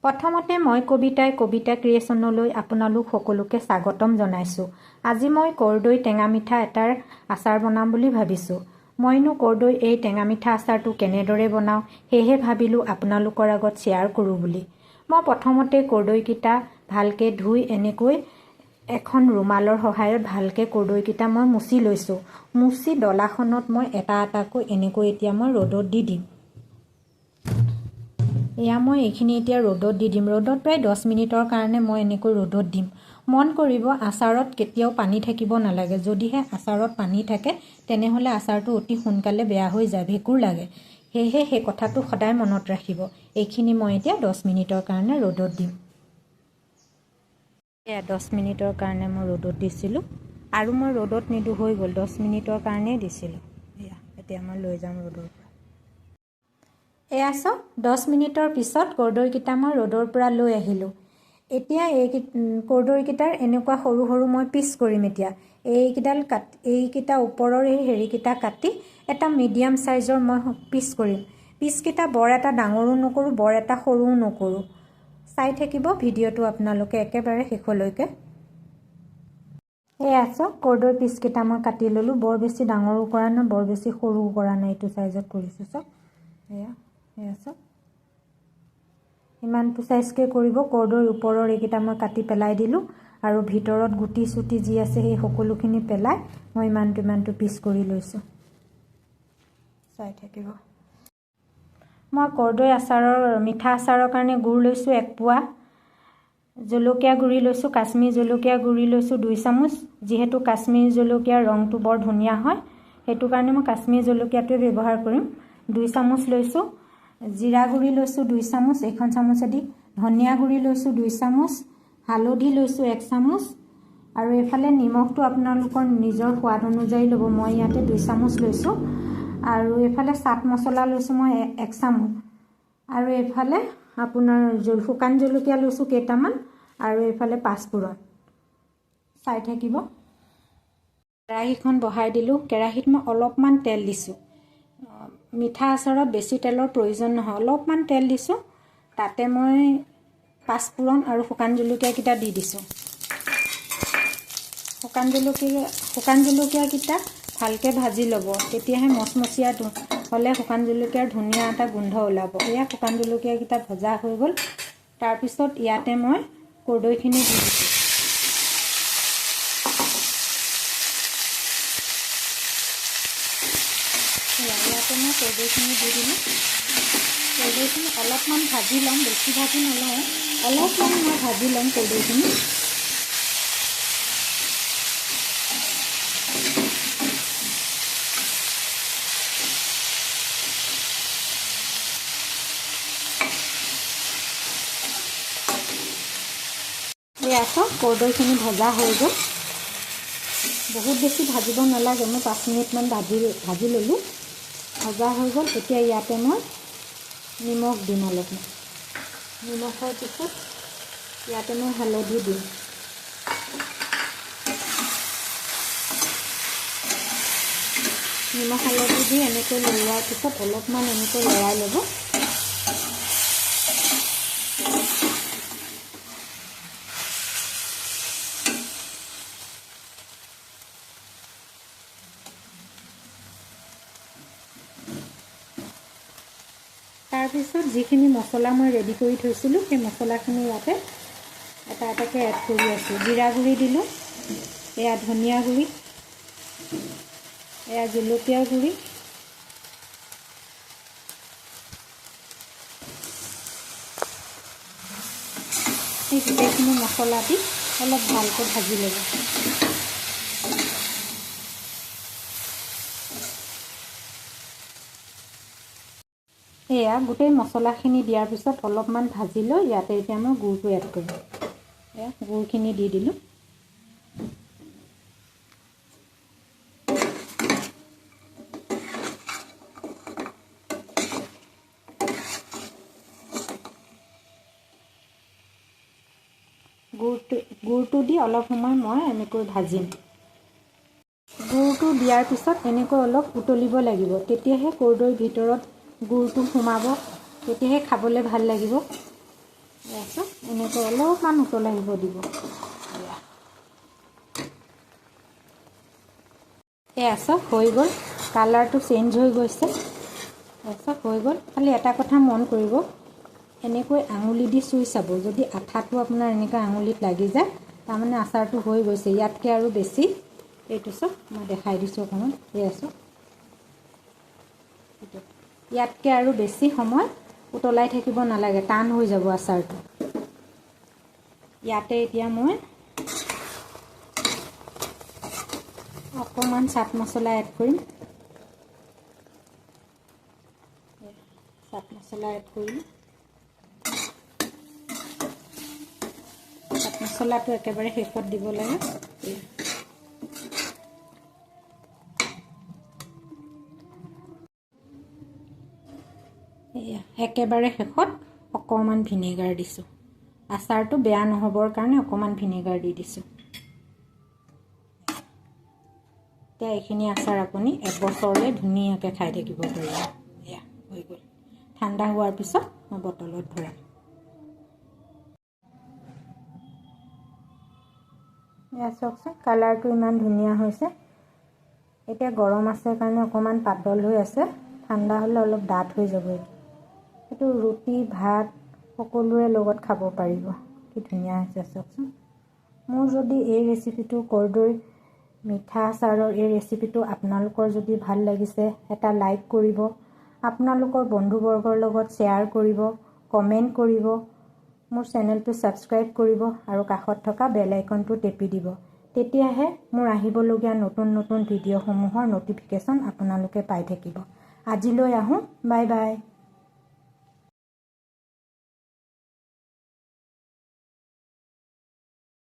প্ৰথমতে মই কবিতা ক্ৰিয়েশ্যনলৈ আপোনালোক সকলোকে স্বাগতম জনাইছোঁ। আজি মই কৰ্দৈ টেঙা মিঠা এটাৰ আচাৰ বনাম বুলি ভাবিছোঁ। মইনো কৰ্দৈ এই টেঙা মিঠা আচাৰটো কেনেদৰে বনাওঁ সেয়েহে ভাবিলোঁ আপোনালোকৰ আগত শ্বেয়াৰ কৰোঁ বুলি। মই প্ৰথমতে কৰ্দৈকেইটা ভালকৈ ধুই এনেকৈ এখন ৰুমালৰ সহায়ত ভালকৈ কৰ্দৈকেইটা মই মুচি লৈছোঁ। মুচি ডলাখনত মই এটা এটাকৈ এনেকৈ এতিয়া মই ৰ'দত দি দিম। এয়া মই এইখিনি এতিয়া ৰ'দত দি দিম। ৰ'দত প্ৰায় 10 মিনিটৰ কাৰণে মই এনেকৈ ৰ'দত দিম। মন কৰিব আচাৰত কেতিয়াও পানী থাকিব নালাগে। যদিহে আচাৰত পানী থাকে তেনেহ'লে আচাৰটো অতি সোনকালে বেয়া হৈ যায়, ভেঁকুৰ লাগে। সেয়েহে সেই কথাটো সদায় মনত ৰাখিব। এইখিনি মই এতিয়া 10 মিনিটৰ কাৰণে ৰ'দত দিম। এয়া 10 মিনিটৰ কাৰণে মই ৰ'দত দিছিলোঁ আৰু মই ৰ'দত নিদো হৈ গ'ল, 10 মিনিটৰ কাৰণেই দিছিলোঁ। এয়া এতিয়া মই লৈ যাম ৰ'দৰ পৰা। এয়া চাওক 10 মিনিটৰ পিছত কৰ্দৈকেইটা মই ৰ'দৰ পৰা লৈ আহিলোঁ। এতিয়া কৰ্দৈকেইটাৰ এনেকুৱা সৰু সৰু মই পিচ কৰিম। এতিয়া এইকেইটা ওপৰৰ এই হেৰিকেইটা কাটি এটা মিডিয়াম চাইজৰ মই পিচ কৰিম। পিচকেইটা বৰ এটা ডাঙৰো নকৰোঁ, বৰ এটা সৰুও নকৰোঁ। চাই থাকিব ভিডিঅ'টো আপোনালোকে একেবাৰে শেষলৈকে। এয়া চাওক কৰ্দৈ পিচকেইটা মই কাটি ল'লোঁ। বৰ বেছি ডাঙৰো কৰা নাই, বৰ বেছি সৰুও কৰা নাই, এইটো চাইজত কৰিছোঁ। চাওক এয়া চাওক ইমানটো চাইজকৈ কৰিব। কৰ্দৈৰ ওপৰৰ এইকেইটা মই কাটি পেলাই দিলোঁ আৰু ভিতৰত গুটি চুটি যি আছে সেই সকলোখিনি পেলাই মই ইমানটো পিচ কৰি লৈছোঁ। চাই থাকিব। মই কৰ্দৈ মিঠা আচাৰৰ কাৰণে গুড় লৈছোঁ 1 পোৱা, জলকীয়া গুড়ি লৈছোঁ, কাশ্মীৰ জলকীয়া গুড়ি লৈছোঁ 2 চামুচ। যিহেতু কাশ্মীৰ জলকীয়াৰ ৰংটো বৰ ধুনীয়া হয় সেইটো কাৰণে মই কাশ্মীৰ জলকীয়াটোৱে ব্যৱহাৰ কৰিম। 2 চামুচ লৈছোঁ। জিৰা গুড়ি লৈছোঁ 2 চামুচ, এইখন চামুচেদি। ধনিয়া গুড়ি লৈছোঁ 2 চামুচ, হালধি লৈছোঁ 1 চামুচ আৰু এইফালে নিমখটো আপোনালোকৰ নিজৰ সোৱাদ অনুযায়ী ল'ব। মই ইয়াতে 2 চামুচ লৈছোঁ আৰু এইফালে চাট মছলা লৈছোঁ মই 1 চামুচ আৰু এইফালে আপোনাৰ শুকান জলকীয়া লৈছোঁ কেইটামান আৰু এইফালে 5 ফোৰণ। চাই থাকিব। কেৰাহীখন বহাই দিলোঁ। কেৰাহীত মই অলপমান তেল দিছোঁ। মিঠা আচাৰত বেছি তেলৰ প্ৰয়োজন নহয়, অলপমান তেল দিছোঁ। তাতে মই 5 ফোৰণ আৰু শুকান জলকীয়াকেইটা দি দিছোঁ। শুকান জলকীয়াকেইটা ভালকৈ ভাজি ল'ব, তেতিয়াহে মচমচীয়া হ'লে শুকান জলকীয়াৰ ধুনীয়া এটা গোন্ধ ওলাব। এয়া শুকান জলকীয়াকেইটা ভজা হৈ গ'ল। তাৰপিছত ইয়াতে মই কৰ্দৈখিনি দি দিছোঁ। ইয়াতে মই কৰ্দৈখিনি দি দিলোঁ। কৰ্দৈখিনি অলপমান ভাজি ল'ম, বেছি ভাজি নলওঁ, অলপমান মই ভাজি ল'ম কৰ্দৈখিনি। এয়া চাওক কৰ্দৈখিনি ভজা হৈ গ'ল। বহুত বেছি ভাজিব নালাগে, মই 5 মিনিটমান ভাজি ল'লোঁ। ভজা হৈ গ'ল। এতিয়া ইয়াতে মই নিমখ দিম অলপমান। নিমখৰ পিছত ইয়াতে মই হালধি দিম। নিমখ হালধি দি এনেকৈ লৰোৱাৰ পিছত অলপমান এনেকৈ লৰাই ল'ব। তাৰপিছত যিখিনি মছলা মই ৰেডি কৰি থৈছিলোঁ সেই মছলাখিনি ইয়াতে এটা এটাকৈ এড কৰি আছোঁ। জিৰা গুড়ি দিলোঁ, এয়া ধনিয়া গুড়ি, এয়া জলকীয়া গুড়ি, এই গোটেইখিনি মছলা দি অলপ ভালকৈ ভাজি ল'ব। এয়া গোটেই মছলাখিনি দিয়াৰ পিছত অলপমান ভাজি লৈ ইয়াতে এতিয়া মই গুড়টো এড কৰিম। এয়া গুড়খিনি দি দিলোঁ। গুড়টো দি অলপ সময় মই এনেকৈ ভাজিম। গুড়টো দিয়াৰ পিছত এনেকৈ অলপ উতলিব লাগিব, তেতিয়াহে কৰ্দৈৰ ভিতৰত গুড়টো সোমাব, তেতিয়াহে খাবলৈ ভাল লাগিব। আছে এনেকৈ অলপমান উতলাই আহিব দিব আছে হৈ গ'ল কালাৰটো চেঞ্জ হৈ গৈছে আছে হৈ গ'ল খালি এটা কথা মন কৰিব এনেকৈ আঙুলি দি চুই চাব যদি আঠাটো আপোনাৰ এনেকৈ আঙুলিত লাগি যায় তাৰমানে আচাৰটো হৈ গৈছে ইয়াতকৈ আৰু বেছি এইটো চাওক মই দেখাই দিছোঁ অকণমান আছোঁ ইয়াতকৈ আৰু বেছি সময় উতলাই থাকিব নালাগে টান হৈ যাব আচাৰটো ইয়াতে এতিয়া মই অকণমান চাট মছলা এড কৰিম চাট মছলা এড কৰিম চাট মছলাটো একেবাৰে শেষত দিব লাগে একেবাৰে শেষত অকণমান ভিনেগাৰ দিছোঁ আচাৰটো বেয়া নহ'বৰ কাৰণে অকণমান ভিনেগাৰ দি দিছোঁ এতিয়া এইখিনি আচাৰ আপুনি এবছৰলৈ ধুনীয়াকৈ খাই থাকিব পাৰিব এয়া হৈ গ'ল ঠাণ্ডা হোৱাৰ পিছত মই বটলত ভৰাম এয়া চাওকচোন কালাৰটো ইমান ধুনীয়া হৈছে এতিয়া গৰম আছে কাৰণে অকণমান পাতল হৈ আছে ঠাণ্ডা হ'লে অলপ ডাঠ হৈ যাব এইটো ৰুটি ভাত সকলোৰে লগত খাব পাৰিব কি ধুনীয়া হৈছে চাওকচোন মোৰ যদি এই ৰেচিপিটো কৰ্দৈ মিঠা আচাৰৰ এই ৰেচিপিটো আপোনালোকৰ যদি ভাল লাগিছে এটা লাইক কৰিব আপোনালোকৰ বন্ধুবৰ্গৰ লগত শ্বেয়াৰ কৰিব কমেণ্ট কৰিব মোৰ চেনেলটো ছাবস্ক্ৰাইব কৰিব আৰু কাষত থকা বেল আইকনটো টেপি দিব তেতিয়াহে মোৰ আহিবলগীয়া নতুন নতুন ভিডিঅ'সমূহৰ ন'টিফিকেশ্যন আপোনালোকে পাই থাকিব আজিলৈ আহোঁ বাই বাই